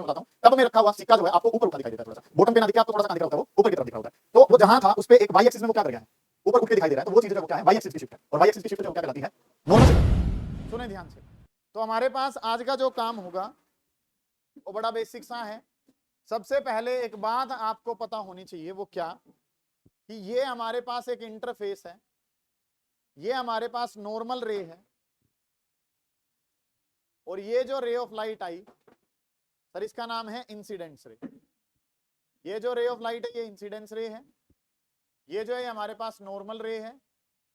बताता हूँ, टब में रखा हुआ सिक्का जो है आपको ऊपर उठा दिखाई देता है, थोड़ा सा बॉटम पे ना दिखे आपको, थोड़ा सा कहां दिख रहा होता है, वो ऊपर की तरफ दिख रहा होता है। तो वो जहां था उस पे एक वाई एक्सिस में वो क्या कर गया है, ऊपर उठ के दिखाई दे रहा है। तो वो चीज जो है वो क्या है, वाई एक्सिस की शिफ्ट है। और वाई एक्सिस की शिफ्ट जो क्या कहलाती है, नॉर्मल शिफ्ट। सुने ध्यान से। तो हमारे पास आज का जो काम होगा वो बड़ा बेसिक सा है। सबसे पहले एक बात आपको पता होनी चाहिए, वो क्या कि ये हमारे पास एक इंटरफेस है, ये हमारे पास नॉर्मल रे है, और ये जो रे ऑफ लाइट आई सर इसका नाम है इंसिडेंस रे। ये जो रे ऑफ लाइट है ये इंसिडेंस रे है, ये जो है हमारे पास नॉर्मल रे है,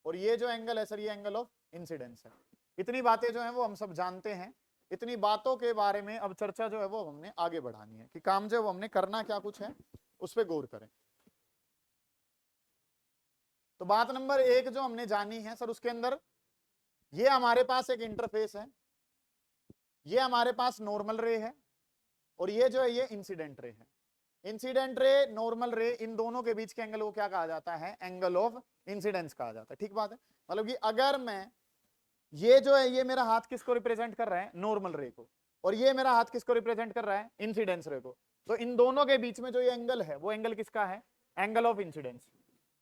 और ये जो एंगल है सर ये एंगल ऑफ इंसिडेंस है। इतनी बातें जो है वो हम सब जानते हैं। इतनी बातों के बारे में अब चर्चा जो है वो हमने आगे बढ़ानी है कि काम जो है वो हमने करना क्या कुछ है, उस पर गौर करें। तो बात नंबर 1 जो हमने जानी है सर, उसके अंदर ये हमारे पास एक इंटरफेस है, ये हमारे पास नॉर्मल रे है, और ये जो है ये इंसिडेंट रे है। इंसिडेंट रे नॉर्मल रे इन दोनों के बीच के एंगल को क्या कहा जाता है, एंगल ऑफ इंसिडेंस कहा जाता है। ठीक बात है। मतलब कि अगर मैं ये जो है ये मेरा हाथ किसको रिप्रेजेंट कर रहा है, नॉर्मल रे को, और ये मेरा हाथ किसको रिप्रेजेंट कर रहा है, इंसिडेंस रे को, तो इन दोनों के बीच में जो ये एंगल है वो एंगल किसका है, एंगल ऑफ इंसिडेंस।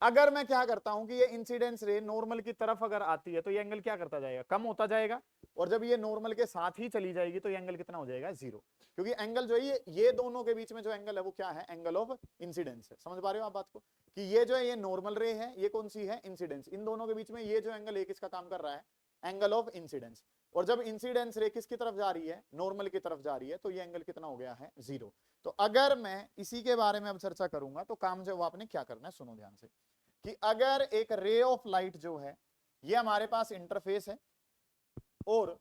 अगर मैं क्या करता हूं कि ये इंसिडेंस रे नॉर्मल की तरफ अगर आती है तो ये एंगल क्या करता जाएगा, कम होता जाएगा, और जब ये नॉर्मल के साथ ही चली जाएगी तो ये एंगल कितना हो जाएगा, जीरो। क्योंकि एंगल जो है ये दोनों के बीच में जो एंगल है वो क्या है, एंगल ऑफ इंसिडेंस है। समझ पा रहे हो आप बात को, कि ये जो है ये नॉर्मल रे है, ये कौन सी है, इंसिडेंस। इन दोनों के बीच में ये जो एंगल एक इसका काम कर रहा है, एंगल ऑफ इंसिडेंस। और जब इंसिडेंस रे किसकी तरफ जा रही है, नॉर्मल की तरफ जा रही है, तो ये एंगल कितना हो गया है, जीरो। तो अगर मैं इसी के बारे में अब चर्चा करूंगा तो काम जो वो आपने क्या करना है, सुनो ध्यान से, कि अगर एक रे ऑफ लाइट जो है ये हमारे पास इंटरफेस है, और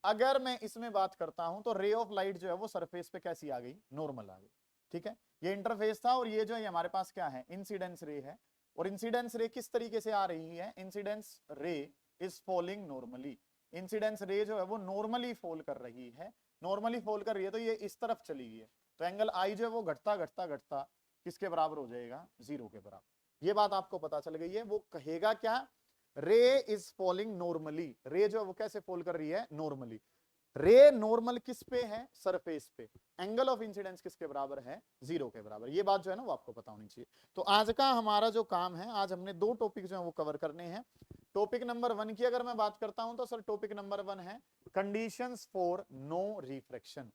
अगर मैं इसमें बात करता हूं तो रे ऑफ लाइट जो है वो सरफेस पे कैसी आ गई, नॉर्मल आ गई। ठीक है, ये इंटरफेस था, और ये जो है हमारे पास क्या है, इंसिडेंस रे है। और इंसिडेंस रे किस तरीके से आ रही है, इंसिडेंस रे इज फॉलिंग नॉर्मली। इंसिडेंस रे जो है वो नॉर्मली फॉल कर रही है, नॉर्मली फॉल कर रही है, तो ये इस तरफ चली गई है, तो एंगल आई जो है वो घटता घटता घटता किसके बराबर हो जाएगा, जीरो के बराबर। ये बात आपको पता चल गई है। वो कहेगा क्या, रे इज फॉलिंग नॉर्मली, रे जो है वो कैसे फॉल कर रही है, नॉर्मली। रे नॉर्मल किस पे है, सरफेस पे, एंगल ऑफ इंसिडेंस किसके बराबर है, जीरो के बराबर। ये बात जो है ना वो आपको पता होनी चाहिए। तो आज का हमारा जो काम है, आज हमने 2 टॉपिक जो है वो कवर करने हैं। टॉपिक नंबर 1 की अगर मैं बात करता हूं तो सर टॉपिक नंबर 1 है कंडीशंस फॉर नो रिफ्रैक्शन,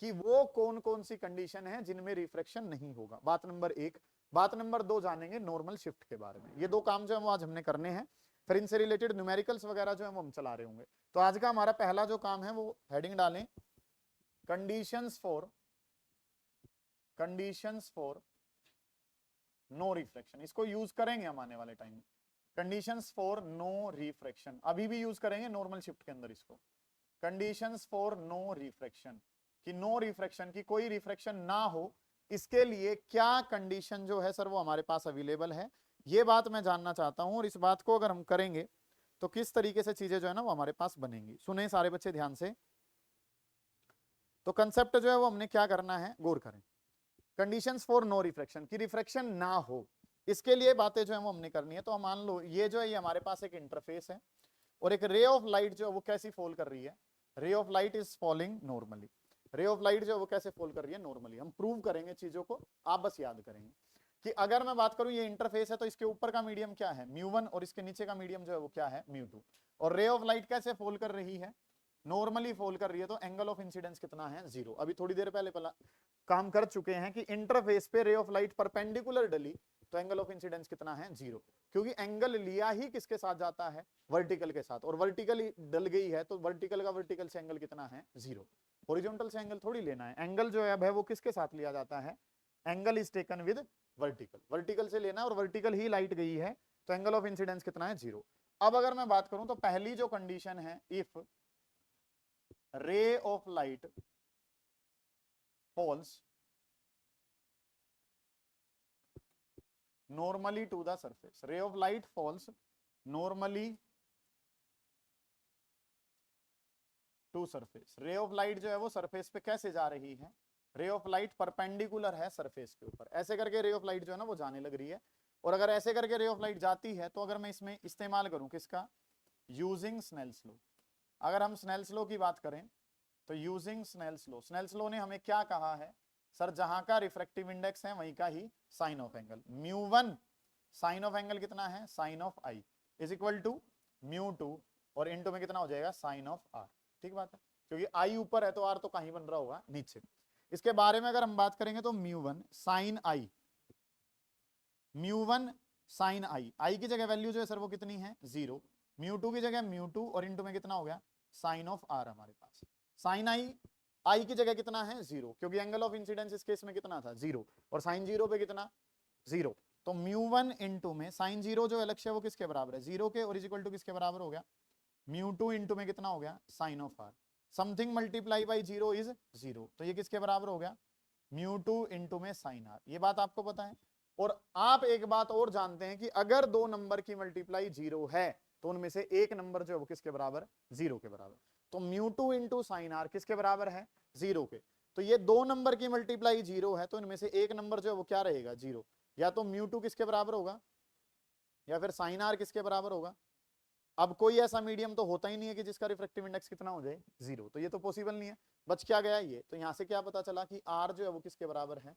कि वो कौन कौन सी कंडीशन है जिनमें रिफ्रैक्शन नहीं होगा, बात नंबर 1। बात नंबर 2 जानेंगे नॉर्मल शिफ्ट के बारे में। ये 2 काम जो है वो आज हमने करने हैं, फिर इनसे रिलेटेड न्यूमेरिकल्स वगैरह जो है वो हम चला रहे होंगे। तो आज का हमारा पहला जो काम है वो हेडिंग डालें, कंडीशंस फॉर नो रिफ्रैक्शन। इसको यूज करेंगे हम आने वाले टाइम में, कंडीशंस फॉर नो रिफ्रैक्शन, अभी भी यूज करेंगे नॉर्मल शिफ्ट के अंदर इसको। कंडीशंस फॉर नो रिफ्रैक्शन, कि नो रिफ्रैक्शन की कोई रिफ्रैक्शन ना हो, इसके लिए क्या कंडीशन जो है सर वो हमारे पास अवेलेबल है, ये बात मैं जानना चाहता हूं। और इस बात को अगर हम करेंगे तो किस तरीके से चीजें जो है ना वो हमारे पास बनेंगी। सुने सारे बच्चे ध्यान से। तो कंसेप्ट जो है वो हमने क्या करना है, गौर करें। कंडीशंस फॉर नो रिफ्रैक्शन, की रिफ्रैक्शन ना हो, इसके लिए बातें जो है वो हमने करनी है। तो हम मान लो ये जो है ये हमारे पास एक इंटरफेस है, और एक रे ऑफ लाइट जो है वो कैसी फॉल कर रही है, रे of light is falling normally. रे ऑफ लाइट जो है वो कैसे फॉल कर रही है, नॉर्मली। हम प्रूव करेंगे चीजों को, आप बस याद करेंगे कि अगर मैं बात करूं ये इंटरफेस है तो इसके ऊपर का मीडियम क्या है, म्यू1, और इसके नीचे का मीडियम जो है वो क्या है, म्यू2। और रे ऑफ लाइट कैसे फॉल कर रही है, नॉर्मली फॉल कर रही है, तो एंगल ऑफ इंसिडेंस कितना है, जीरो। अभी थोड़ी देर पहले काम कर चुके हैं कि इंटरफेस पे रे ऑफ लाइट परपेंडिकुलर डली तो एंगल ऑफ इंसिडेंस कितना है, जीरो। क्योंकि एंगल लिया ही किसके साथ जाता है, वर्टिकल के साथ, और वर्टिकल डल गई है तो वर्टिकल का वर्टिकल से एंगल कितना है, जीरो। हॉरिजॉन्टल से एंगल थोड़ी लेना है, एंगल जो है अब है वो किसके साथ लिया जाता है, angle is taken with vertical, vertical से लेना, और वर्टिकल ही लाइट गई है तो एंगल ऑफ इंसिडेंस कितना है, जीरो। अब अगर मैं बात करूं तो पहली जो कंडीशन है, if ray of light false normally to the surface, ray of light falls normally to surface। रे ऑफ लाइट जो है वो सरफेस पे कैसे जा रही है, रे ऑफ लाइट परपेंडिकुलर है सरफेस के ऊपर, ऐसे करके रे ऑफ लाइट जो है ना वो जाने लग रही है। और अगर ऐसे करके रे ऑफ लाइट जाती है तो अगर मैं इसमें इस्तेमाल करूं किसका, यूजिंग स्नेल्स लॉ। अगर हम स्नेल्स लॉ की बात करें तो यूजिंग स्नेल्स लॉ ने हमें क्या कहा है सर, जहां का रिफ्रैक्टिव इंडेक्स है वहीं का ही sine of angle. μ1 sine of angle कितना है, sine of I is equal to μ2 और इनटू में कितना हो जाएगा, साइन ऑफ आर। ठीक बात है, क्योंकि आई ऊपर है तो आर तो कहीं बन रहा होगा, नीचे। इसके बारे में अगर हम बात करेंगे तो μ1 साइन आई, μ1 साइन आई, आई की जगह वैल्यू जो है सर वो कितनी है, 0। μ2 की जगह μ2 और इनटू में कितना हो गया, साइन ऑफ आर हमारे पास। साइन आई की जगह कितना है, 0, क्योंकि एंगल ऑफ इंसिडेंस इस केस में कितना था, 0, और साइन 0 पे कितना, 0। तो μ1 इनटू में साइन 0 जो है लक्ष्य वो किसके बराबर है, 0 के, और इज इक्वल टू किसके बराबर हो गया, μ2 इनटू में कितना हो गया, sine of R. Something multiply by 0 is 0, तो ये किसके बराबर हो गया, μ2 इनटू में साइन आर। ये बात आपको पता है। और आप एक बात और जानते हैं कि अगर दो नंबर की मल्टीप्लाई 0 है तो उनमें से एक नंबर जो है वो किसके बराबर, 0 के बराबर। तो μ2 इंटू साइन आर किसके बराबर है, 0 के। तो ये दो नंबर की मल्टीप्लाई 0 है तो इनमें से एक नंबर जो है वो क्या रहेगा, 0। या तो μ2 किसके बराबर होगा या फिर साइन आर किसके बराबर होगा। अब कोई ऐसा मीडियम तो होता ही नहीं है कि जिसका रिफ्रैक्टिव इंडेक्स कितना हो जाए, 0, तो ये तो पॉसिबल नहीं है। बच क्या गया ये, तो यहां से क्या पता चला कि आर जो है वो किसके बराबर है,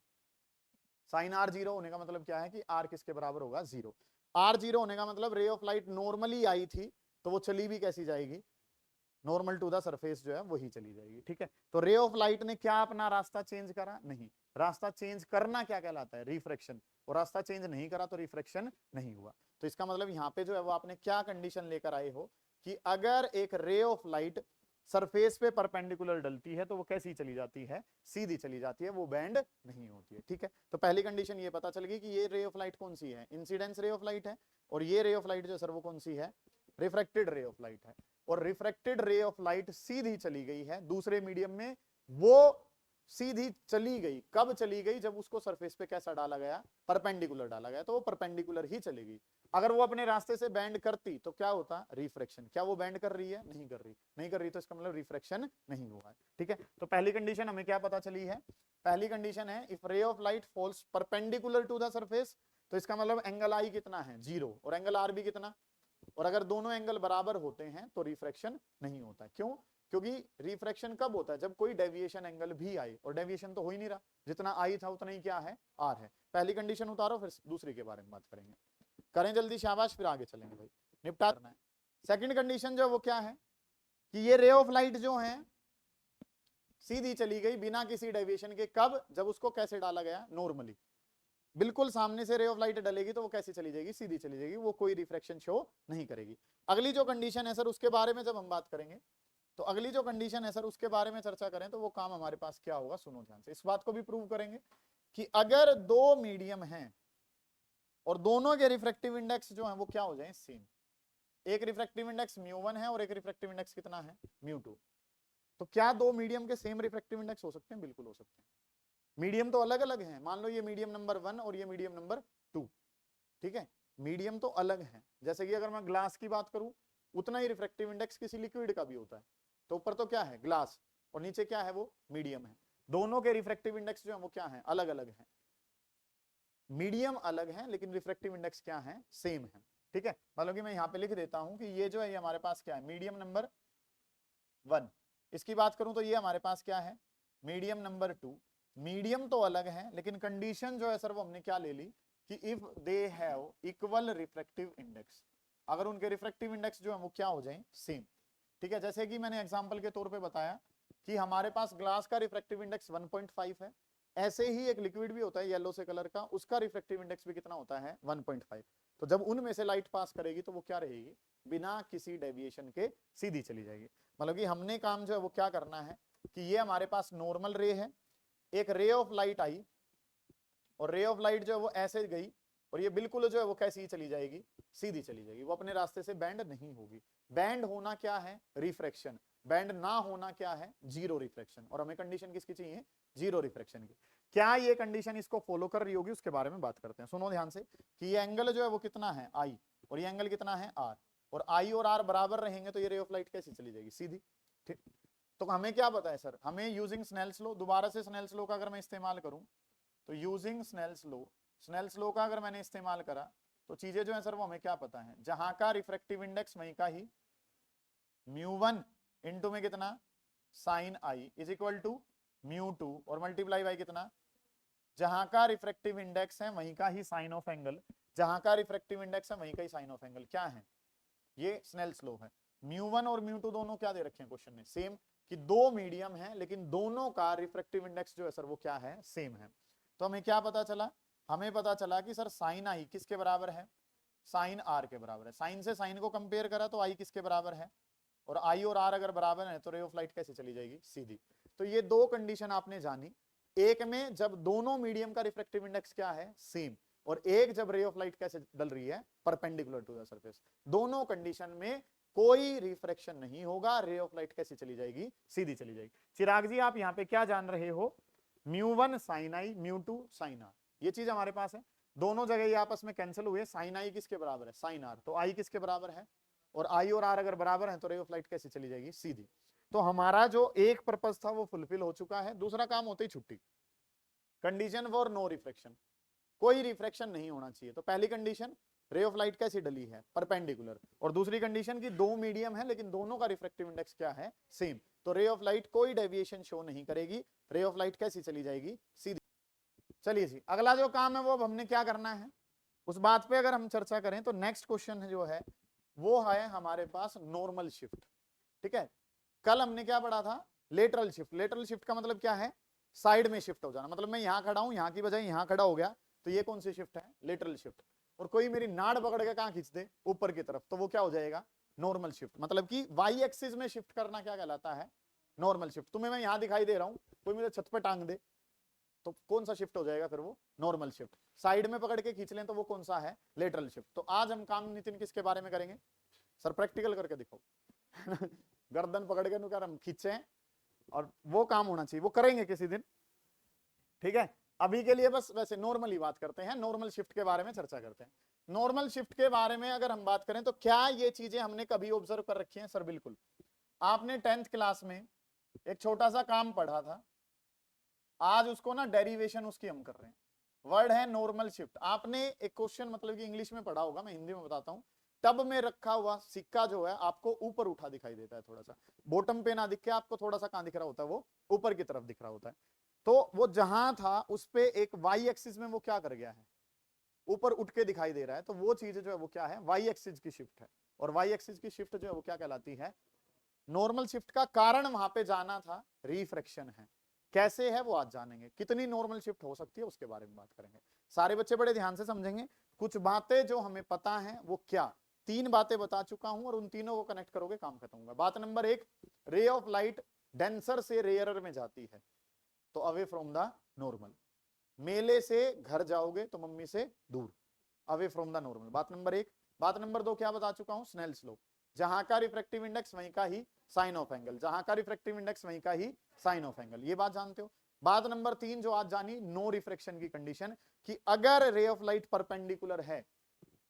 साइन आर 0 होने का मतलब क्या है कि आर किसके बराबर होगा, 0। आर 0 होने का मतलब रे ऑफ लाइट नॉर्मली आई थी तो वो चली भी कैसी जाएगी, नॉर्मल टू द सरफेस जो है वही चली जाएगी। ठीक है, तो रे ऑफ लाइट ने क्या अपना रास्ता चेंज करा, नहीं। रास्ता चेंज करना क्या कहलाता है, रिफ्रैक्शन, और रास्ता चेंज नहीं करा तो रिफ्रैक्शन नहीं हुआ। तो इसका मतलब यहाँ पे जो है वो आपने क्या कंडीशन लेकर आए हो कि अगर एक रे ऑफ लाइट सरफेस पे परपेंडिकुलर डलती है तो वो कैसी चली जाती है, सीधी चली जाती है, वो बैंड नहीं होती है। ठीक है, तो पहली कंडीशन ये पता चल गई कि ये रे ऑफ लाइट कौन सी है, इंसिडेंस रे ऑफ लाइट है, और ये रे ऑफ लाइट जो सर वो कौन सी है, रिफ्रैक्टेड रे ऑफ लाइट है। और रिफ्रैक्टेड रे ऑफ लाइट सीधी चली गई है दूसरे मीडियम में, वो सीधी चली गई, कब चली गई, जब उसको सरफेस पे कैसा डाला गया, परपेंडिकुलर डाला गया, तो वो परपेंडिकुलर ही चलेगी। अगर वो अपने रास्ते से बैंड करती तो क्या होता, रिफ्रैक्शन। क्या वो बैंड कर रही है, नहीं कर रही, नहीं कर रही, तो इसका मतलब रिफ्रैक्शन नहीं हुआ है। ठीक है, तो पहली कंडीशन हमें क्या पता चली है, पहली कंडीशन है if ray of light falls perpendicular to the surface, तो इसका मतलब एंगल आई कितना है, 0, और एंगल आर भी कितना, और अगर दोनों एंगल बराबर होते हैं तो रिफ्रैक्शन नहीं होता। क्यों, क्योंकि रिफ्रैक्शन कब होता है, जब कोई डेविएशन एंगल भी आए, और डेविएशन तो हो ही नहीं रहा, जितना आई था उतना ही क्या है, आर है। पहली कंडीशन उतारो, फिर दूसरी के बारे में बात करेंगे। करें जल्दी शाबाश, फिर आगे चलेंगे भाई, निपटा करना है। सेकंड कंडीशन जो वो क्या है कि ये रे ऑफ लाइट जो है सीधी चली गई बिना किसी डेविएशन के, कब, जब उसको कैसे डाला गया, नॉर्मली। बिल्कुल सामने से रे ऑफ लाइट डलेगी तो वो कैसी चली जाएगी, सीधी चली जाएगी, वो कोई रिफ्रैक्शन शो नहीं करेगी। अगली जो कंडीशन है सर उसके बारे में जब हम बात करेंगे, तो अगली जो कंडीशन है सर उसके बारे में चर्चा करें तो वो काम हमारे पास क्या होगा, सुनो ध्यान से। इस बात को भी प्रूव करेंगे कि अगर दो मीडियम हैं और दोनों के रिफ्रैक्टिव इंडेक्स जो है वो क्या हो जाए, सेम। एक रिफ्रैक्टिव इंडेक्स μ1 है और एक रिफ्रैक्टिव इंडेक्स कितना है, μ2, तो क्या दो मीडियम के सेम रिफ्रैक्टिव इंडेक्स हो सकते हैं, बिल्कुल हो सकते हैं। मीडियम तो अलग अलग हैं, मान लो ये मीडियम नंबर 1 और ये मीडियम नंबर 2, ठीक है, मीडियम तो अलग है। जैसे कि अगर मैं ग्लास की बात करूं, उतना ही रिफ्रैक्टिव इंडेक्स किसी लिक्विड का भी होता है, तो ऊपर तो क्या है, ग्लास, और नीचे क्या है, वो मीडियम है। दोनों के रिफ्रैक्टिव इंडेक्स जो है वो क्या है, अलग अलग है। मीडियम अलग है लेकिन रिफ्रैक्टिव इंडेक्स क्या है, सेम है। ठीक है, मतलब कि मैं यहां पे लिख देता हूं कि ये जो है ये हमारे पास क्या है, मीडियम नंबर 1। इसकी बात करूं तो ये हमारे पास क्या है, मीडियम नंबर 2। मीडियम तो अलग है लेकिन कंडीशन जो है सर वो हमने क्या ले ली कि if they have equal refractive index, अगर उनके रिफ्रैक्टिव इंडेक्स जो है वो क्या हो जाए, सेम। ठीक है, जैसे कि मैंने एग्जांपल के तौर पे बताया कि हमारे पास ग्लास का रिफ्रैक्टिव इंडेक्स 1.5 है, ऐसे ही एक लिक्विड भी होता है येलो से कलर का, उसका रिफ्रैक्टिव इंडेक्स भी कितना होता है, 1.5। तो जब उनमें से लाइट पास करेगी तो वो क्या रहेगी, बिना किसी डेविएशन के सीधी चली जाएगी। मतलब कि हमने काम जो है वो क्या करना है कि ये हमारे पास नॉर्मल रे है, एक रे ऑफ लाइट आई और रे ऑफ लाइट जो है वो ऐसे गई और ये बिल्कुल जो है वो कैसी चली जाएगी, सीधी चली जाएगी, वो अपने रास्ते से बैंड नहीं होगी। बैंड होना क्या है, रिफ्रैक्शन। बैंड ना होना क्या है, जीरो रिफ्रैक्शन। और हमें कंडीशन किसकी चाहिए, जीरो रिफ्रैक्शन की। क्या ये कंडीशन इसको फॉलो कर रही होगी उसके बारे में बात करते हैं। सुनो ध्यान से कि ये एंगल जो है वो कितना है, आई, और ये एंगल कितना है, आर, और आई और आर बराबर रहेंगे तो ये रे ऑफ लाइट कैसी चली जाएगी, सीधी। ठीक, तो हमें क्या पता है सर, हमें यूजिंग स्नेल्स लॉ, दोबारा से स्नेल्स लॉ का अगर मैं इस्तेमाल करूं तो यूजिंग स्नेल्स लॉ का अगर मैंने इस्तेमाल करा तो चीजें जो है सर वो हमें क्या पता है, जहां का रिफ्रैक्टिव इंडेक्स वहीं का ही μ1 इंटू में कितना sine I is equal to mu two और मल्टीप्लाई बाई कितना, जहां का रिफ्रैक्टिव इंडेक्स है वहीं का ही साइन ऑफ एंगल, जहां का रिफ्रैक्टिव इंडेक्स है वहीं का ही साइन ऑफ एंगल क्या है, ये स्नेल्स लॉ है। म्यू1 और म्यू2 दोनों क्या दे रखे हैं क्वेश्चन में, सेम, कि दो मीडियम है लेकिन दोनों का रिफ्रैक्टिव इंडेक्स जो है सर वो क्या है, सेम है। तो हमें क्या पता चला, हमें पता चला कि सर साइन आई किसके बराबर है, साइन आर के बराबर है। साइन से साइन को कंपेयर करा तो आई किसके बराबर है, और आई और आर अगर बराबर है तो रे ऑफ लाइट कैसे चली जाएगी, सीधी। तो ये दो कंडीशन आपने जानी, एक में जब दोनों मीडियम का रिफ्रैक्टिव इंडेक्स क्या है, सेम, और एक जब रे ऑफ लाइट कैसे डल रही है, परपेंडिकुलर टू द सरफेस। दोनों कंडीशन में कोई रिफ्रैक्शन नहीं होगा, रे ऑफ लाइट कैसे चली जाएगी, सीधी चली जाएगी। चिराग जी आप यहाँ पे क्या जान रहे हो, म्यू1 साइन आई, म्यू2 साइन आर, ये चीज हमारे पास है। दोनों जगह ये आपस में कैंसिल हुए, साइन आई किसके बराबर है, साइन आर, तो आई किसके बराबर है, और आई और आर अगर बराबर है तो रे ऑफ लाइट कैसे चली जाएगी, सीधी। तो हमारा जो एक पर्पस था वो फुलफिल हो चुका है। दूसरा काम होते ही छुट्टी, कंडीशन फॉर नो रिफ्रैक्शन, कोई रिफ्रैक्शन नहीं होना चाहिए। तो पहली कंडीशन, रे ऑफ लाइट कैसी डली है, परपेंडिकुलर, और दूसरी कंडीशन की दो मीडियम है लेकिन दोनों का रिफ्रैक्टिव इंडेक्स क्या है, सेम, तो रे ऑफ लाइट कोई डेविएशन शो नहीं करेगी, रे ऑफ लाइट कैसी चली जाएगी, सीधी। चलिए जी, अगला जो काम है वो अब हमने क्या करना है, उस बात पे अगर हम चर्चा करें तो नेक्स्ट क्वेश्चन जो है वो है हमारे पास नॉर्मल शिफ्ट। ठीक है, कल हमने क्या पढ़ा था, लेटरल शिफ्ट। लेटरल शिफ्ट का मतलब क्या है, साइड में शिफ्ट हो जाना, मतलब मैं यहां खड़ा हूं, यहां की बजाय यहां खड़ा हो गया, तो ये कौन सी शिफ्ट है, लेटरल शिफ्ट। और कोई मेरी नाड़ पकड़ के कहां खींच दे, ऊपर की तरफ, तो वो क्या हो जाएगा, नॉर्मल शिफ्ट। मतलब कि वाई एक्सिस में शिफ्ट करना क्या कहलाता है, नॉर्मल शिफ्ट। तुम्हें मैं यहां दिखाई दे रहा हूं, कोई मुझे छत पे टांग दे तो कौन सा शिफ्ट हो जाएगा फिर, वो नॉर्मल शिफ्ट। साइड में पकड़ के खींच लें तो वो कौन सा है, लेटरल शिफ्ट। तो आज हम काम नितिन किसके बारे में करेंगे, सर प्रैक्टिकल करके दिखाओ गर्दन पकड़ के नु क्या हम खींचे, और वो काम होना चाहिए, वो करेंगे किसी दिन। ठीक है, अभी के लिए बस वैसे नॉर्मल ही बात करते हैं, नॉर्मल शिफ्ट के बारे में चर्चा करते हैं। नॉर्मल शिफ्ट के बारे में अगर हम बात करें तो क्या ये चीजें हमने कभी ऑब्जर्व कर रखी हैं, सर बिल्कुल। आपने 10th क्लास में एक छोटा सा काम पढ़ा था, आज उसको ना डेरिवेशन उसकी हम कर रहे हैं। वर्ड है नॉर्मल शिफ्ट। आपने एक क्वेश्चन मतलब कि इंग्लिश में पढ़ा होगा, मैं हिंदी में बताता हूं। टब में रखा हुआ सिक्का जो है आपको ऊपर उठा दिखाई देता है, थोड़ा सा बॉटम पे ना दिख के आपको थोड़ा सा कहां दिख रहा होता है, वो ऊपर की तरफ दिख रहा होता है। तो वो जहां था उस पे एक वाई एक्सिस में वो क्या कर गया है, ऊपर उठ के दिखाई दे रहा है। तो वो चीज जो है वो क्या है, वाई एक्सिस की शिफ्ट है। और वाई एक्सिस की शिफ्ट जो है वो क्या कहलाती है, नॉर्मल शिफ्ट। का कारण वहां पे जाना था, रिफ्रैक्शन है। कैसे है वो आज जानेंगे, कितनी नॉर्मल शिफ्ट हो सकती है उसके बारे में बात करेंगे। सारे बच्चे बड़े ध्यान से समझेंगे। कुछ बातें जो हमें पता है वो क्या, 3 बातें बता चुका हूं और उन तीनों को कनेक्ट करोगे काम खत्म होगा। बात नंबर 1, रे ऑफ लाइट डेंसर से रेयरर में जाती है तो अवे फ्रॉम द नॉर्मल। मेले से घर जाओगे तो मम्मी से दूर, अवे फ्रॉम द नॉर्मल। बात नंबर 1। बात नंबर 2 क्या बता चुका हूं, स्नेल्स लॉ, जहां का रिफ्रैक्टिव इंडेक्स वहीं का ही साइन ऑफ एंगल, जहां का रिफ्रैक्टिव इंडेक्स वहीं का ही साइन ऑफ एंगल, ये बात जानते हो। बात नंबर 3 जो आज जानी, नो रिफ्रैक्शन की कंडीशन, कि अगर रे ऑफ लाइट परपेंडिकुलर है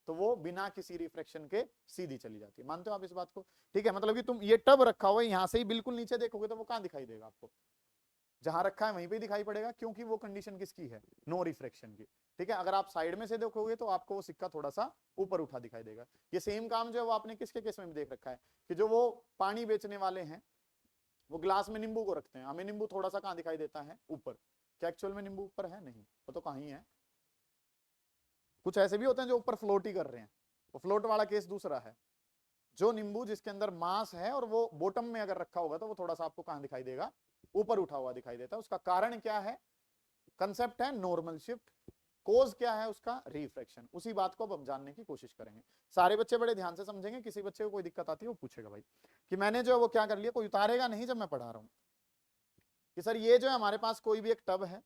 तो वो बिना किसी रिफ्रैक्शन के सीधी चली जाती है। मानते हो आप इस बात को? ठीक है, मतलब कि तुम ये टब रखा हुआ है, यहां से ही बिल्कुल नीचे देखोगे तो वो कहां दिखाई देगा आपको, जहां रखा है वहीं पे दिखाई पड़ेगा, क्योंकि वो कंडीशन किसकी है, नो रिफ्रैक्शन की। ठीक है, अगर आप साइड में से देखोगे तो आपको वो सिक्का थोड़ा सा ऊपर उठा दिखाई देगा। ये सेम काम जो है वो आपने किसके केस में भी देख रखा है, कि जो वो पानी बेचने वाले हैं वो ग्लास में नींबू को रखते हैं, हमें नींबू थोड़ा सा कहां दिखाई देता है, ऊपर। क्या एक्चुअल में नींबू ऊपर है, नहीं, वो तो कहीं है। कुछ ऐसे भी होते हैं जो ऊपर फ्लोट ही कर रहे हैं, वो फ्लोट वाला केस दूसरा है। जो नींबू जिसके अंदर मांस है और वो बॉटम में अगर रखा होगा तो वो थोड़ा सा आपको कहां दिखाई देगा, ऊपर उठा हुआ दिखाई देता है। उसका कारण क्या है, कंसेप्ट है नॉर्मल शिफ्ट, कोज क्या है उसका, रिफ्रैक्शन। उसी बात को अब हम जानने की कोशिश करेंगे। सारे बच्चे बड़े ध्यान से समझेंगे, किसी बच्चे को कोई दिक्कत आती है वो पूछेगा भाई, कि मैंने जो है वो क्या कर लिया, कोई उतारेगा नहीं जब मैं पढ़ा रहा हूं, कि सर ये जो है हमारे पास कोई भी एक टब है,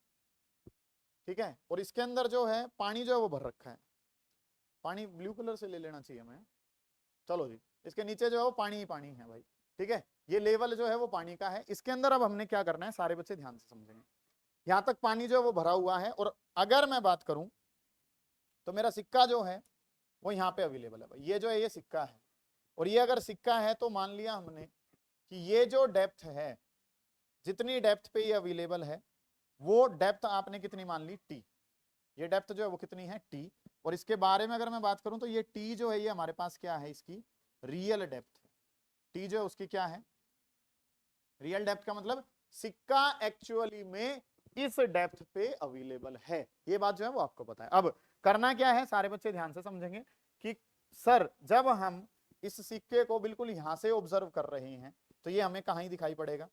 ठीक है, और इसके अंदर जो है पानी जो है वो भर रखा है। पानी ब्लू कलर से ले लेना चाहिए हमें, चलो जी। इसके नीचे जो है वो पानी ही पानी है भाई, ठीक है, ये लेवल जो है वो पानी का है। इसके अंदर अब हमने क्या करना है, सारे बच्चे ध्यान से समझेंगे। यहां तक पानी जो है वो भरा हुआ है, और अगर मैं बात करूं तो मेरा सिक्का जो है वो यहाँ पे अवेलेबल है भाई। ये जो है ये सिक्का है, और ये अगर सिक्का है तो मान लिया हमने कि ये जो डेप्थ है, जितनी डेप्थ पे ये अवेलेबल है, वो डेप्थ आपने कितनी मान ली, टी। ये डेप्थ जो है वो कितनी है, टी। और इसके बारे में अगर मैं बात करूं तो ये टी जो है ये हमारे पास क्या है, इसकी रियल डेप्थ है। टी जो है उसकी क्या है, रियल डेप्थ का मतलब सिक्का एक्चुअली में इस डेप्थ पे अवेलेबल है, ये बात जो है वो आपको पता है। अब करना क्या है, सारे बच्चे ध्यान से समझेंगे कि सर जब हम इस सिक्के को बिल्कुल यहां से ऑब्जर्व कर रहे हैं तो ये हमें कहां ही दिखाई पड़ेगा,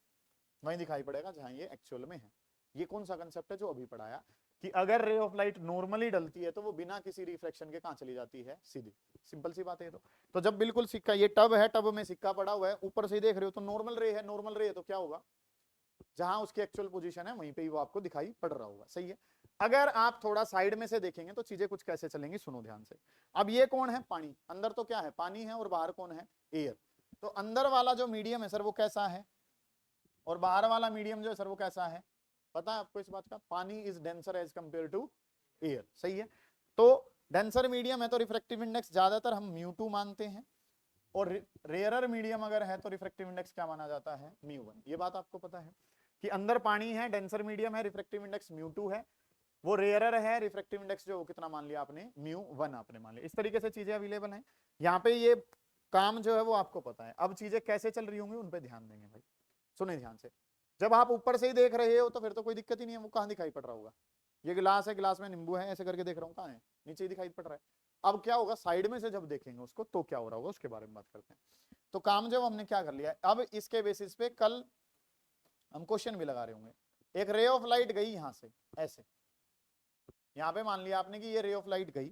वहीं दिखाई पड़ेगा जहां ये एक्चुअल में है। ये कौन सा कंसेप्ट है जो अभी पढ़ाया कि अगर रे ऑफ लाइट नॉर्मली डलती है तो वो बिना किसी रिफ्लेक्शन के कहां चली जाती है, सीधी। सिंपल सी बात है ये तो जब बिल्कुल सिक्का, ये टब है, टब में सिक्का पड़ा हुआ है, ऊपर से देख रहे हो तो नॉर्मल रे है, नॉर्मल रे है तो क्या होगा, जहां उसकी एक्चुअल पोजीशन है वहीं पे ही वो आपको दिखाई पड़ रहा होगा, सही है। अगर आप थोड़ा साइड में से देखेंगे तो चीजें कुछ कैसे चलेंगी, सुनो ध्यान से। अब ये कौन है, पानी, अंदर तो क्या है, पानी है, और बाहर कौन है, एयर। तो अंदर वाला जो मीडियम है सर वो कैसा है, और बाहर वाला मीडियम जो है सर वो कैसा है, पता है आपको इस बात का, पानी is denser as compare to air, सही है। तो डेंसर मीडियम है तो रिफ्रैक्टिव इंडेक्स ज्यादातर हम μ2 मानते हैं, और रेयरर मीडियम अगर है तो रिफ्रैक्टिव इंडेक्स क्या माना जाता है, μ1। ये बात आपको पता है कि अंदर पानी है, डेंसर मीडियम है, रिफ्रैक्टिव इंडेक्स μ2 है, वो रेयरर है, रिफ्रैक्टिव इंडेक्स जो कितना मान लिया आपने, μ1 आपने मान लिया। इस तरीके से चीजें अवेलेबल हैं यहाँ पे, ये काम जो है वो आपको पता है। अब चीजें कैसे चल रही होंगी उन पे ध्यान देंगे भाई, सुने ध्यान से। जब आप ऊपर से ही देख रहे हो तो फिर तो कोई दिक्कत ही नहीं है, वो कहाँ दिखाई पड़ रहा होगा, ये गिलास है, गिलास में नींबू है, ऐसे करके देख रहा हूँ, कहाँ है, नीचे ही दिखाई पड़ रहा है। अब क्या होगा, साइड में से जब देखेंगे उसको तो क्या हो रहा होगा उसके बारे में बात करते हैं। तो काम जो हमने क्या कर लिया, अब इसके बेसिस पे कल हम क्वेश्चन भी लगा रहे होंगे। एक रे ऑफ लाइट गई यहां से ऐसे, यहाँ पे मान लिया आपने कि ये रे ऑफ लाइट गई,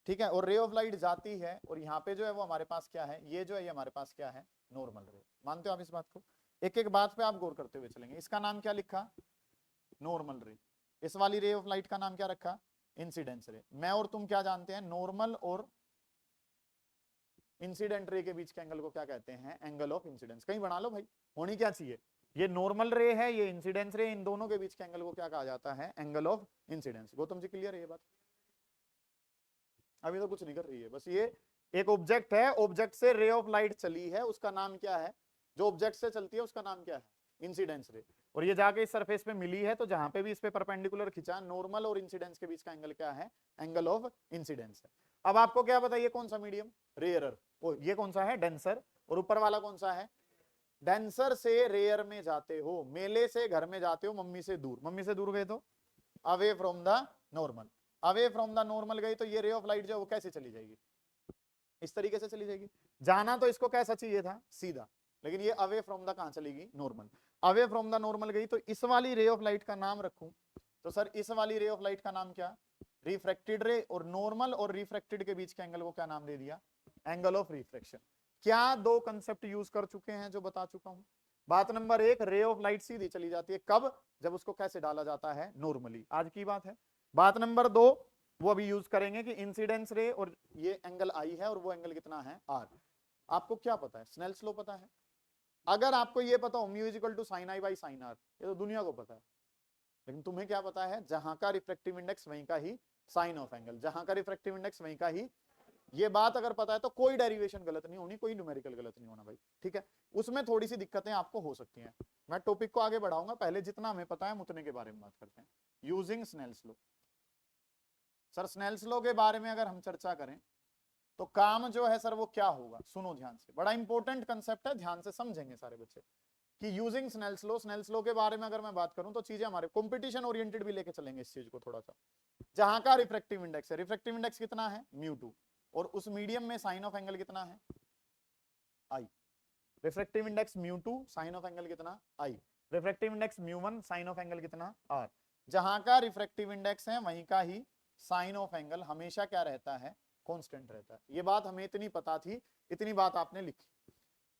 ठीक है, और रे ऑफ लाइट जाती है, और यहाँ पे जो है वो हमारे पास क्या है, ये जो है ये हमारे पास क्या है, नॉर्मल रे। मानते हो आप इस बात को, एक एक बात पे आप गौर करते हुए चलेंगे। इसका नाम क्या लिखा, नॉर्मल रे। इस वाली रे ऑफ लाइट का नाम क्या रखा, इंसिडेंस रे। मैं और तुम क्या जानते हैं, नॉर्मल और इंसिडेंट रे के बीच के एंगल को क्या कहते हैं, एंगल ऑफ इंसिडेंस। कहीं बना लो भाई, होनी क्या चाहिए, ये नॉर्मल रे है, ये इंसिडेंस रे, इन दोनों के बीच के एंगल को क्या कहा जाता है, angle of incidence. Gautam ji clear है ये बात, अभी तो कुछ नहीं कर रही है, बस ये एक ऑब्जेक्ट है, ऑब्जेक्ट से रे ऑफ लाइट चली है, उसका नाम क्या है, जो ऑब्जेक्ट से चलती है उसका नाम क्या है, इंसिडेंस रे। और ये जाके इस सरफेस पे मिली है, तो जहां पे भी इस पे परपेंडिकुलर खिंचा, नॉर्मल और इंसिडेंस के बीच का एंगल क्या है, एंगल ऑफ इंसिडेंस है। अब आपको क्या बताइए कौन सा मीडियम, रेयरर, ये कौन सा है, डेंसर, और ऊपर वाला कौन सा है, डेंसर से रेयर में जाते हो, मेले से घर में जाते हो, मम्मी से दूर, मम्मी से दूर गए तो away from the normal, away from the normal गई तो ये रे ऑफ लाइट जो है वो कैसे चली जाएगी, इस तरीके से चली जाएगी। जाना तो इसको कैसा चाहिए था, सीधा, लेकिन ये अवे फ्रॉम द कहां चलेगी, normal. Away from the normal गई तो इस वाली रे ऑफ लाइट का नाम रखूं तो सर इस वाली रे ऑफ लाइट का नाम क्या, रिफ्रैक्टेड रे, और नॉर्मल और रिफ्रैक्टेड के बीच के एंगल को क्या नाम दे दिया, एंगल ऑफ रिफ्रैक्शन। क्या दो कंसेप्ट यूज कर चुके हैं जो बता चुका हूं। बात नंबर एक, रे ऑफ लाइट सीधी चली जाती है, कब, जब उसको कैसे डाला जाता है, नॉर्मली, आज की बात है। बात नंबर दो, वो अभी यूज करेंगे कि इंसिडेंस रे, और ये एंगल आई है और वो एंगल कितना है, आर। आपको क्या पता है, स्नेल्स लॉ पता है। अगर आपको ये पता हो mu equal to sine I by sine R, ये तो दुनिया को पता है, लेकिन तुम्हें क्या पता है, जहां का रिफ्रैक्टिव इंडेक्स वहीं का ही साइन ऑफ एंगल, जहां का रिफ्रैक्टिव इंडेक्स वहीं का ही। ये बात अगर पता है तो कोई डेरिवेशन गलत नहीं होनी, कोई न्यूमेरिकल गलत नहीं होना भाई, ठीक है। उसमें थोड़ी सी दिक्कतें आपको हो सकती हैं, मैं टॉपिक को आगे बढ़ाऊंगा, पहले जितना हमें पता है उतने के बारे में बात करते हैं। Using Snell's law, sir Snell's law के बारे में अगर हम चर्चा करें तो काम जो है सर वो क्या होगा, सुनो ध्यान से, बड़ा इंपॉर्टेंट कंसेप्ट है, ध्यान से समझेंगे सारे बच्चे कि using Snell's law. Snell's law के बारे में अगर मैं बात करूं तो चीजें हमारे कंपटीशन ओरिएंटेड भी लेके चलेंगे इस चीज को थोड़ा सा। जहां का रिफ्रैक्टिव इंडेक्स है, रिफ्रैक्टिव इंडेक्स कितना है, μ2, और उस मीडियम में साइन ऑफ एंगल कितना है, I. Refractive index μ2, sine of angle कितना, I. Refractive index μ1, sine of angle कितना, आर। जहां का रिफ्रैक्टिव इंडेक्स है वहीं का ही साइन ऑफ एंगल हमेशा क्या रहता है, कांस्टेंट रहता है। ये बात हमें इतनी पता थी, इतनी बात आपने लिखी।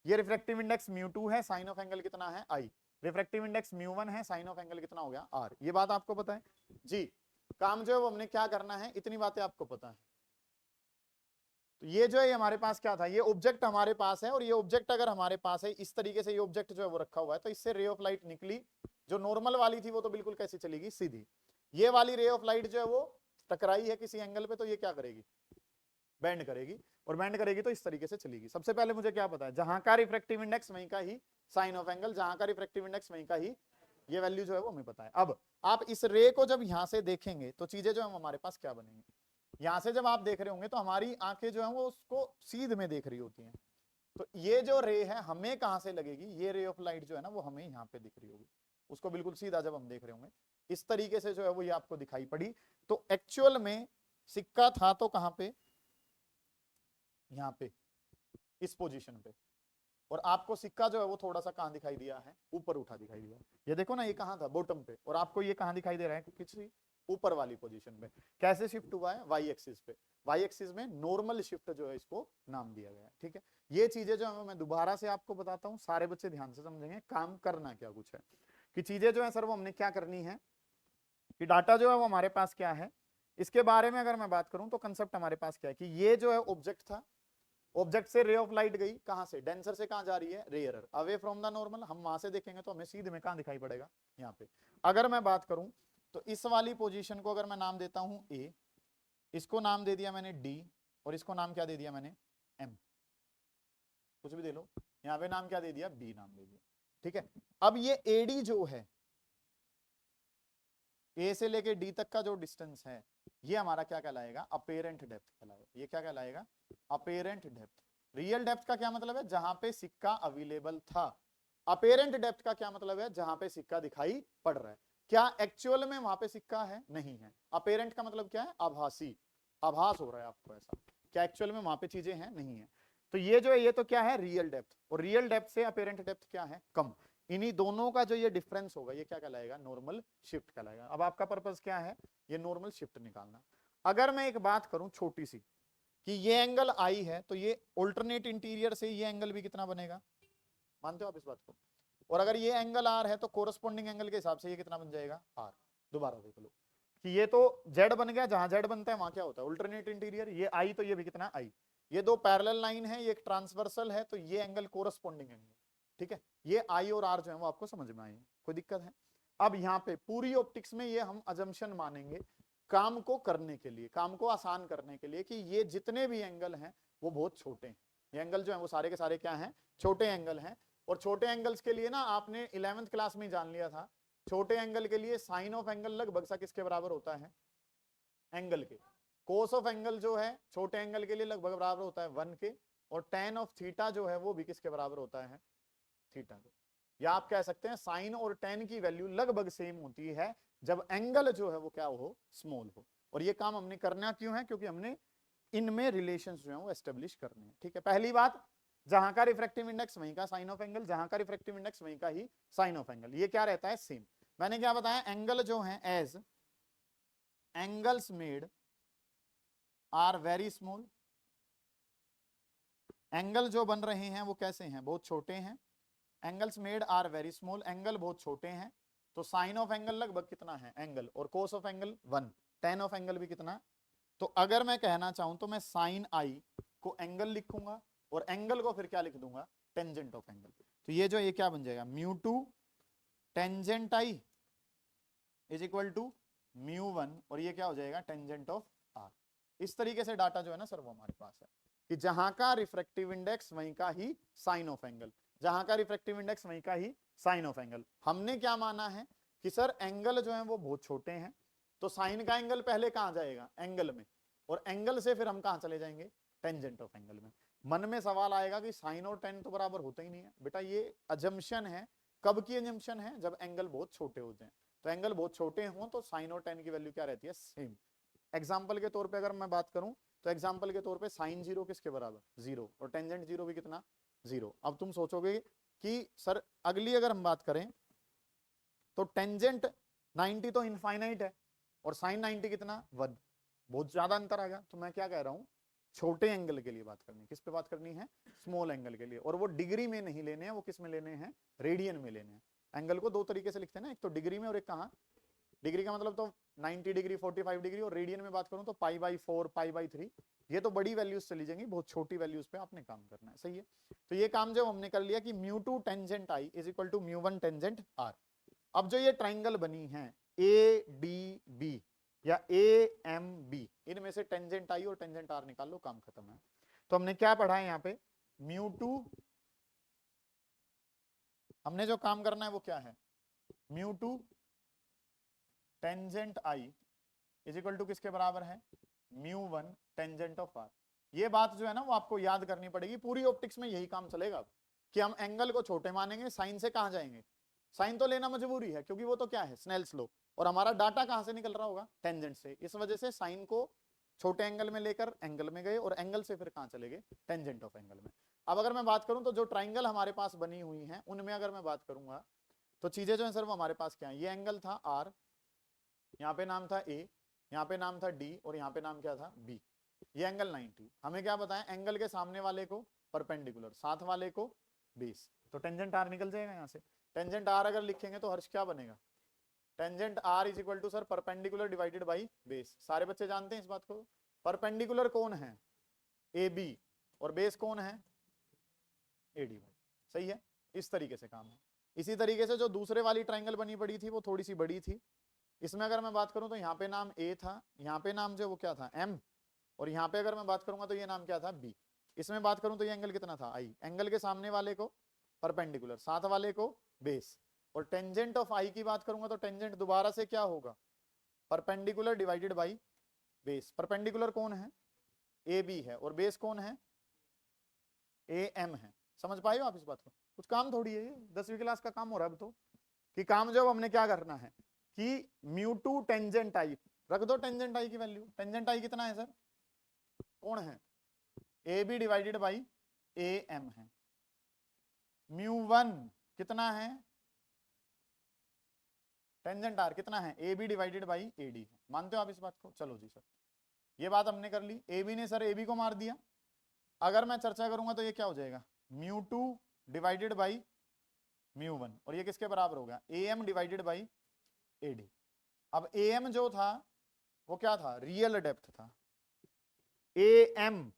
ये रिफ्रैक्टिव इंडेक्स μ2 है, साइन ऑफ एंगल कितना है, आई। रिफ्रैक्टिव इंडेक्स μ1 है, साइन ऑफ एंगल कितना हो गया, आर। ये बात आपको पता है जी। काम जो है वो हमने क्या करना है, इतनी बातें आपको पता है। तो ये जो है हमारे पास क्या था, ये ऑब्जेक्ट हमारे पास है, और ये ऑब्जेक्ट अगर हमारे पास है इस तरीके से, ये ऑब्जेक्ट जो है वो रखा हुआ है, तो इससे रे ऑफ लाइट निकली, जो नॉर्मल वाली थी वो तो बिल्कुल कैसी चलेगी, सीधी। ये वाली रे ऑफ लाइट जो है वो टकराई है किसी एंगल पे, तो ये क्या करेगी, बेंड करेगी, और बेंड करेगी तो इस तरीके से चलेगी। सबसे पहले मुझे क्या पता है, जहां का रिफ्रैक्टिव इंडेक्स वहीं का ही साइन ऑफ एंगल, जहां का रिफ्रैक्टिव इंडेक्स वहीं का ही, ये वैल्यू जो है वो हमें पता है। अब आप इस रे को जब यहां से देखेंगे तो चीजें जो है हमारे पास क्या बनेंगी, यहां से जब आप देख रहे होंगे तो हमारी आंखें जो है वो उसको सीध में देख रही होती हैं, तो ये जो रे है हमें कहां से लगेगी, ये रे ऑफ लाइट जो है ना वो हमें यहाँ पे दिख रही होगी, उसको बिल्कुल सीधा जब हम देख रहे होंगे इस तरीके से जो है वो ये आपको दिखाई पड़ी। तो एक्चुअल में सिक्का था तो कहां पे, यहाँ पे इस पोजीशन पे, और आपको सिक्का जो है वो थोड़ा सा कहां दिखाई दिया है, ऊपर उठा दिखाई दिया। ये देखो ना ये कहां था, बॉटम पे, और आपको ये कहां दिखाई दे रहा है, किसी ऊपर वाली पोजीशन पे। कैसे शिफ्ट हुआ है, वाई एक्सिस पे, वाई एक्सिस में नॉर्मल शिफ्ट जो है इसको नाम दिया गया है। ठीक है, ये चीजें जो है मैं दोबारा से आपको बताता हूँ, सारे बच्चे ध्यान से समझेंगे काम करना क्या कुछ है, कि चीजें जो है सर वो हमने क्या करनी है, कि डाटा जो है वो हमारे पास क्या है, इसके बारे में अगर मैं बात करूं तो कंसेप्ट हमारे पास क्या है, कि ये जो है ऑब्जेक्ट था, ऑब्जेक्ट से रे ऑफ लाइट गई कहां से, डेंसर से कहां जा रही है, rarer, away from the normal. हम वहां से देखेंगे तो हमें सीधे में कहां दिखाई पड़ेगा, यहाँ पे। अगर मैं बात करूं तो इस वाली पोजीशन को अगर मैं नाम देता हूं ए, इसको नाम दे दिया मैंने डी, और इसको नाम क्या दे दिया मैंने एम, कुछ भी दे लो, यहाँ पे नाम क्या दे दिया, बी नाम दे दिया। ठीक है, अब ये एडी जो है, ए से लेके डी तक का जो डिस्टेंस है, ये हमारा क्या कहलाएगा, अपेरेंट डेप्थ कहलाएगा। ये क्या कहलाएगा, अपेरेंट डेप्थ। रियल डेप्थ का क्या मतलब है, जहां पे सिक्का अवेलेबल था। अपेरेंट डेप्थ का क्या मतलब है, जहां पे सिक्का दिखाई पड़ रहा है। क्या एक्चुअल में वहां पे सिक्का है, नहीं है। अपेरेंट का मतलब क्या है, आभासी, आभास हो रहा है आपको ऐसा, क्या एक्चुअल में वहां पे चीजें हैं, नहीं है। तो ये जो है ये तो क्या है, रियल डेप्थ, और रियल डेप्थ से अपेरेंट डेप्थ क्या है, कम। इन्हीं दोनों का जो ये डिफरेंस होगा ये क्या कहलाएगा, नॉर्मल शिफ्ट कहलाएगा। अब आपका पर्पस क्या है, ये नॉर्मल शिफ्ट निकालना। अगर मैं एक बात करूं छोटी सी, कि ये एंगल आई है, तो ये ऑल्टरनेट इंटीरियर से ये एंगल भी कितना बनेगा, मानते हो आप इस बात को। और अगर ये एंगल आर है तो कोरस्पॉन्डिंग एंगल के हिसाब से ये कितना बन जाएगा, आर। दोबारा देख लो कि ये तो जेड बन गया, जहां जेड बनता है वहां क्या होता है, ऑल्टरनेट इंटीरियर। ये आई तो ये भी कितना आई, ये दो पैरेलल लाइन है, ये एक ट्रांसवर्सल है, तो ये एंगल कोरस्पॉन्डिंग एंगल। ठीक है, ये आई और आर जो है वो आपको समझ में आई, कोई दिक्कत है। अब यहाँ पे पूरी ऑप्टिक्स में ये हम अजम्पशन मानेंगे काम को करने के लिए, काम को आसान करने के लिए, कि ये जितने भी एंगल हैं वो बहुत छोटे हैं। ये एंगल जो है वो सारे के सारे क्या हैं, छोटे एंगल हैं। और छोटे एंगल्स के लिए ना आपने 11वीं क्लास में जान लिया था, छोटे एंगल के लिए साइन ऑफ एंगल लगभग सा किसके बराबर होता है, एंगल के। कोस ऑफ एंगल जो है छोटे एंगल के लिए लगभग बराबर होता है 1 के, और टेन ऑफ थीटा जो है वो भी किसके बराबर होता है, थीटा के। या आप कह सकते हैं साइन और टेन की वैल्यू लगभग सेम होती है जब एंगल जो है वो क्या हो, स्मॉल हो। और ये काम हमने करना क्यों है, क्योंकि हमने इनमें रिलेशंस जो है वो एस्टेब्लिश करने हैं। ठीक है, पहली बात, जहां का रिफ्रैक्टिव इंडेक्स वहीं का साइन ऑफ एंगल, जहां का रिफ्रैक्टिव इंडेक्स वहीं का ही साइन ऑफ एंगल, ये क्या रहता है, सेम। मैंने क्या बताया, एंगल जो है as angles made are very small, angle जो बन रहे हैं वो कैसे हैं, बहुत छोटे हैं। Angles made are very small, angle बहुत छोटे हैं, तो साइन ऑफ एंगल लगभग कितना है, एंगल, और cos of angle 1, ten of angle भी कितना। तो अगर मैं कहना चाहूं तो मैं साइन आई को एंगल लिखूंगा, और एंगल को फिर क्या लिख दूंगा, टेंजेंट ऑफ एंगल। तो ये जो ये क्या बन जाएगा, mu two tangent I is equal to mu 1, और ये क्या हो जाएगा, टेंजेंट ऑफ आर। इस तरीके से डाटा जो है ना सर वो हमारे पास है, कि जहां का रिफ्रैक्टिव इंडेक्स वहीं का ही साइन ऑफ एंगल, जहां का रिफ्रैक्टिव इंडेक्स वहीं का ही साइन ऑफ एंगल। हमने क्या माना है कि सर एंगल जो है वो बहुत छोटे हैं, तो साइन का एंगल पहले कहां जाएगा, एंगल में, और एंगल से फिर हम कहां चले जाएंगे, टेंजेंट ऑफ एंगल में। मन में सवाल आएगा कि साइन और टेन तो बराबर होता ही नहीं है बेटा, ये अजम्पशन है। कब की अजम्पशन है, जब एंगल बहुत छोटे होते हैं। तो एंगल बहुत छोटे हों तो साइन और टेन की वैल्यू क्या रहती है, सेम। एग्जाम्पल के तौर पे अगर मैं बात करूं तो एग्जाम्पल के तौर पे साइन 0 किसके बराबर, 0, और टेंजेंट 0 भी कितना, 0। अब तुम सोचोगे कि सर अगली अगर हम बात करें तो टेंजेंट 90 तो इनफाइनाइट है, और साइन 90 कितना, 1, बहुत ज्यादा अंतर आ गया। तो मैं क्या कह रहा हूं, छोटे एंगल के लिए बात करनी है, किस पे बात करनी है, स्मॉल एंगल के लिए। और वो डिग्री में नहीं लेने हैं, वो किस में लेने हैं, रेडियन में लेने हैं। एंगल को दो तरीके से लिखते हैं ना, एक तो डिग्री में और एक कहां, डिग्री का मतलब तो 90 डिग्री, 45 डिग्री, और रेडियन में बात करूं तो π/4 π/3। ये तो बड़ी वैल्यूज चली जाएंगी, बहुत छोटी वैल्यूज पे आपने काम करना है, सही है। तो ये काम जो हमने कर लिया कि μ2 tangent I is equal to μ1 tangent R. अब जो ये ट्राइंगल बनी है ए डी बी या ए एम बी, इनमें से टेंजेंट आई और टेंजेंट आर निकाल लो, काम खत्म है। तो हमने क्या पढ़ा है यहाँ पे, μ2, हमने जो काम करना है वो क्या है, μ2 tangent I is equal to किसके बराबर है, μ1 टेंजेंट ऑफ आर। ये बात जो है ना वो आपको याद करनी पड़ेगी, पूरी ऑप्टिक्स में यही काम चलेगा कि हम एंगल को छोटे मानेंगे, साइन से कहां जाएंगे, साइन तो लेना मजबूरी है क्योंकि वो तो क्या है, स्नेल्स लॉ, और हमारा डाटा कहां से निकल रहा होगा, टेंजेंट से। इस वजह से साइन को छोटे एंगल में लेकर एंगल में गए, और एंगल से फिर कहां चले गए, टेंजेंट ऑफ एंगल में। अब अगर मैं बात करूं तो जो ट्राइंगल हमारे पास बनी हुई हैं उनमें अगर मैं बात करूंगा तो चीजें जो है सर वो हमारे पास क्या है, ये एंगल था आर, यहाँ पे नाम था ए, यहाँ पे नाम था डी, और यहाँ पे नाम क्या था बी। ये एंगल 90, हमें क्या बताया, एंगल के सामने वाले को परपेंडिकुलर, साथ वाले को बेस, तो टेंजेंट आर निकल जाएगा यहाँ से। टेंजेंट आर अगर लिखेंगे तो हर्ष क्या बनेगा, tangent R is equal to sir perpendicular divided by base. सारे बच्चे जानते हैं इस बात को, परपेंडिकुलर कौन है, ए बी, और बेस कौन है, ए डी। सही है, इस तरीके से काम है। इसी तरीके से जो दूसरे वाली ट्राइंगल बनी पड़ी थी वो थोड़ी सी बड़ी थी, इसमें अगर मैं बात करूं तो यहाँ पे नाम ए था, यहाँ पे नाम जो वो क्या था एम, और यहाँ पे अगर मैं बात करूंगा तो ये नाम क्या था बी। इसमें बात करूं तो ये एंगल कितना था आई, एंगल के सामने वाले को परपेंडिकुलर, साथ वाले को बेस, और टेंजेंट ऑफ आई की बात करूंगा तो टेंजेंट दोबारा से क्या होगा, perpendicular divided by base. Perpendicular कौन है, ए बी है, और बेस कौन है, ए एम है। समझ पाए हो आप इस बात को, कुछ काम थोड़ी है ये, 10वीं क्लास का काम हो रहा है अब तो, कि काम जो हमने क्या करना है कि म्यू टू टेंजेंट आई रख दो, टेंजेंट आई की वैल्यू, टेंजेंट आई कितना है सर, कौन है, A B divided by A M है। म्यू वन कितना है, टेंजेंट आर कितना है, A B divided by A D है। मानते हो आप इस बात को, चलो जी सर, ये बात हमने कर ली। ए बी ने सर ए बी को मार दिया, अगर मैं चर्चा करूंगा तो ये क्या हो जाएगा, mu two divided by mu one, और ये किसके बराबर होगा, A M divided by A D. अब ए एम जो था वो क्या था, रियल डेप्थ था, A M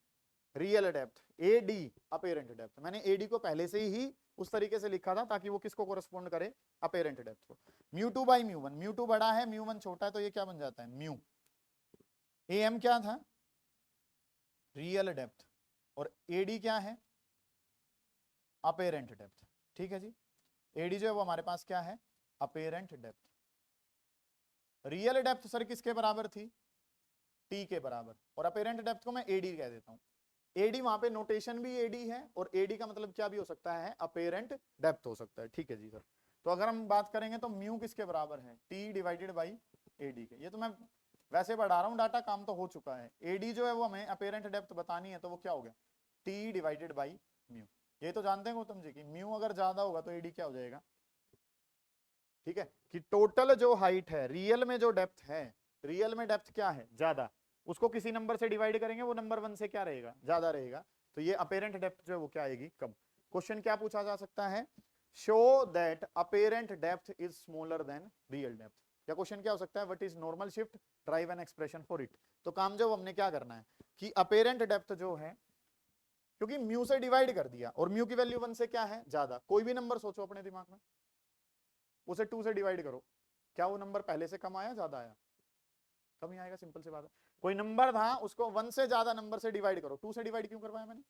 real depth, A D apparent depth. मैंने ए डी को पहले से ही उस तरीके से लिखा था ताकि वो किसको कोरेस्पोंड करे, अपेरेंट डेप्थ को। Mu two by mu one, mu two बड़ा है म्यू वन छोटा है, तो ये क्या बन जाता है म्यू, ए एम क्या था, रियल डेप्थ, और ए डी क्या है, अपेरेंट डेप्थ। ठीक है जी, एडी जो है वो हमारे पास क्या है, apparent depth. Real depth sir किसके बराबर थी, टी के बराबर, और अपेरेंट डेप्थ को मैं एडी कह देता हूं। एडी वहां पे नोटेशन भी एडी है, और एडी का मतलब क्या भी हो सकता है, अपेरेंट डेप्थ हो सकता है। ठीक है जी सर, तो अगर हम बात करेंगे तो म्यू किसके बराबर है, टी डिवाइडेड बाई एडी के। ये तो मैं वैसे बढ़ा रहा हूं डाटा, काम तो हो चुका है। एडी जो है वो हमें अपेरेंट डेप्थ बतानी है, तो वो क्या हो गया, टी डिवाइडेड बाई म्यू। ये तो जानते हैं गौतम जी की म्यू अगर ज्यादा होगा तो एडी क्या हो जाएगा। ठीक है, कि टोटल जो हाइट है, रियल में जो डेप्थ है, रियल में डेप्थ क्या है ज्यादा, उसको किसी नंबर से डिवाइड करेंगे, वो नंबर 1 से क्या रहेगा, ज्यादा रहेगा, तो ये अपेरेंट डेप्थ जो है वो क्या आएगी, कम। क्वेश्चन क्या पूछा जा सकता है, show that apparent depth is smaller than real depth. या क्वेश्चन क्या हो सकता है, what is normal shift, drive an expression for it. तो काम जो हमने क्या करना है कि अपेरेंट डेप्थ जो है, क्योंकि म्यू से डिवाइड कर दिया और म्यू की वैल्यू 1 से क्या है ज्यादा, कोई भी नंबर सोचो अपने दिमाग में, उसे 2 से डिवाइड करो, क्या वो नंबर पहले से कम आया ज्यादा आया, कम ही आएगा, सिंपल सी बात है। कोई नंबर था उसको 1 से ज्यादा नंबर से डिवाइड करो, 2 से डिवाइड क्यों करवाया मैंने,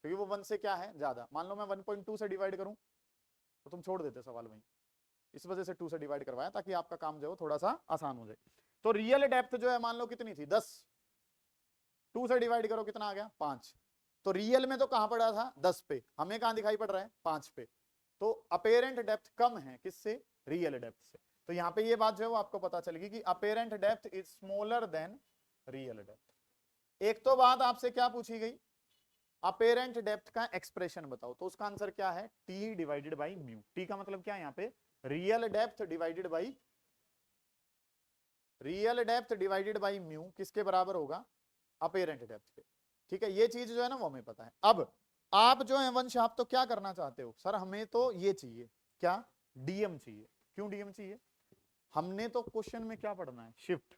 क्योंकि वो 1 से क्या है ज्यादा। मान लो मैं 1.2 से डिवाइड करूं तो तुम छोड़ देते सवाल वहीं, इस वजह से 2 से डिवाइड करवाया ताकि आपका काम जो है थोड़ा सा आसान हो जाए। तो रियल डेप्थ जो है मान लो कितनी थी 10, 2 से डिवाइड करो कितना आ गया 5, तो रियल में तो कहां पड़ा था 10 पे, हमें कहां दिखाई पड़ रहा है 5 पे, तो अपेरेंट डेप्थ कम है किससे, रियल डेप्थ से। तो यहां पे ये बात जो है वो आपको पता चलेगी कि apparent depth is smaller than real depth. एक तो बात आपसे क्या पूछी गई, अपेरेंट डेप्थ का एक्सप्रेशन बताओ, तो उसका आंसर क्या है, T divided by mu. T का मतलब क्या है यहाँ पे, real depth divided by, real depth divided by mu किसके बराबर होगा, अपेरेंट डेप्थ के। ठीक है, ये चीज जो है ना वो हमें पता है। अब आप जो है वंश, आप तो क्या करना चाहते हो, सर हमें तो ये चाहिए, क्या डीएम चाहिए। क्यों डीएम चाहिए, हमने तो क्वेश्चन में क्या पढ़ना है, शिफ्ट।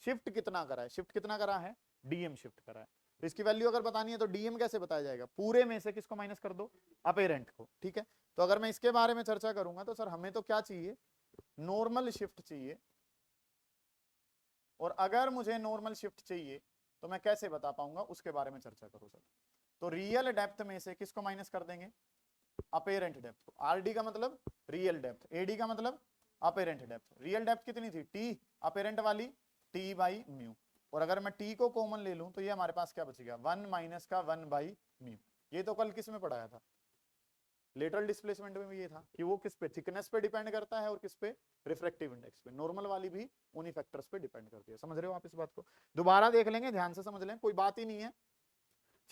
शिफ्ट कितना करा है, शिफ्ट कितना करा है, डीएम शिफ्ट करा है। तो इसकी वैल्यू अगर बतानी है तो डीएम कैसे बताया जाएगा, पूरे में से किसको माइनस कर दो, अपेरेंट को। ठीक है, तो अगर मैं इसके बारे में चर्चा करूंगा तो सर हमें तो क्या चाहिए, नॉर्मल शिफ्ट चाहिए। और अगर मुझे नॉर्मल शिफ्ट चाहिए तो मैं कैसे बता पाऊंगा, उसके बारे में चर्चा करूं सर। तो रियल डेप्थ में से किसको माइनस कर देंगे, अपेरेंट डेप्थ को। आरडी का मतलब रियल डेप्थ, एडी का मतलब अपेरेंट डेप्थ। रियल डेप्थ कितनी थी टी, अपेरेंट वाली टी बाई म्यू, और अगर मैं टी को कॉमन ले लूं तो ये हमारे पास क्या बचेगा 1 माइनस का 1/μ। ये तो कल किस में पढ़ाया था, लेटरल डिस्प्लेसमेंट में भी ये था कि वो किस पे थिकनेस पे डिपेंड करता है और किस पे रिफ्रैक्टिव इंडेक्स पे। नॉर्मल वाली भी उन्हीं फैक्टर्स पे डिपेंड करती है। समझ रहे हो आप इस बात को? दोबारा देख लेंगे, ध्यान से समझ लें, कोई बात ही नहीं है।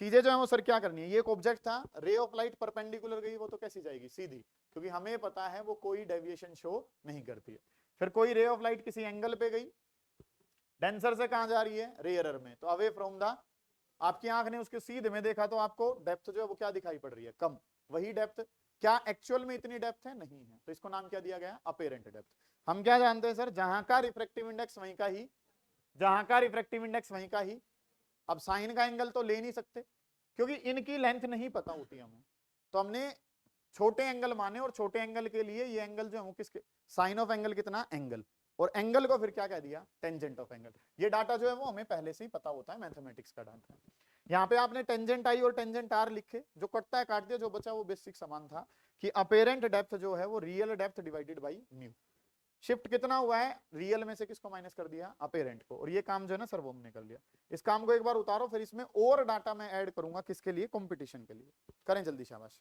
चीजें जो है वो सर क्या करनी है, ये एक ऑब्जेक्ट था, रे ऑफ लाइट परपेंडिकुलर गई, वो तो कैसी जाएगी, सीधी, क्योंकि हमें पता है वो कोई डेविएशन शो नहीं करती है। फिर कोई रे ऑफ लाइट किसी एंगल पे गई, डेंसर से कहां जा रही है, रेयरर में, तो अवे फ्रॉम द, आपकी आंख ने उसके सीधे में देखा तो आपको डेप्थ जो है वो क्या दिखाई पड़ रही है, कम। वही डेप्थ क्या एक्चुअल में इतनी डेप्थ है, नहीं है, तो इसको नाम क्या दिया गया, अपेरेंट डेप्थ। हम क्या जानते हैं सर, जहां का रिफ्रैक्टिव इंडेक्स वहीं का ही, जहां का रिफ्रैक्टिव इंडेक्स वहीं का ही। अब साइन का एंगल तो ले नहीं सकते क्योंकि इनकी लेंथ नहीं पता होती हमें, तो हमने छोटे एंगल माने, और छोटे एंगल के लिए ये एंगल जो है वो किसके, साइन ऑफ एंगल कितना, एंगल, और एंगल को फिर क्या कह दिया, टेंजेंट ऑफ एंगल। ये डाटा जो है वो हमें पहले से ही पता होता है, मैथमेटिक्स का डाटा। यहाँ पे आपने टेंजेंट आई और टेंजेंट आर लिखे, जो कटता है काट दिया, जो बचा वो बेसिक समान था कि अपेरेंट डेप्थ जो है वो real depth divided by mu. Shift कितना हुआ है, रियल में से किसको माइनस कर दिया, अपेरेंट को, और ये काम जो है ना सर वो हमने कर लिया। इस काम को एक बार उतारो, फिर इसमें और डाटा मैं ऐड करूंगा, किसके लिए, कंपटीशन के लिए। करें जल्दी, शाबाश।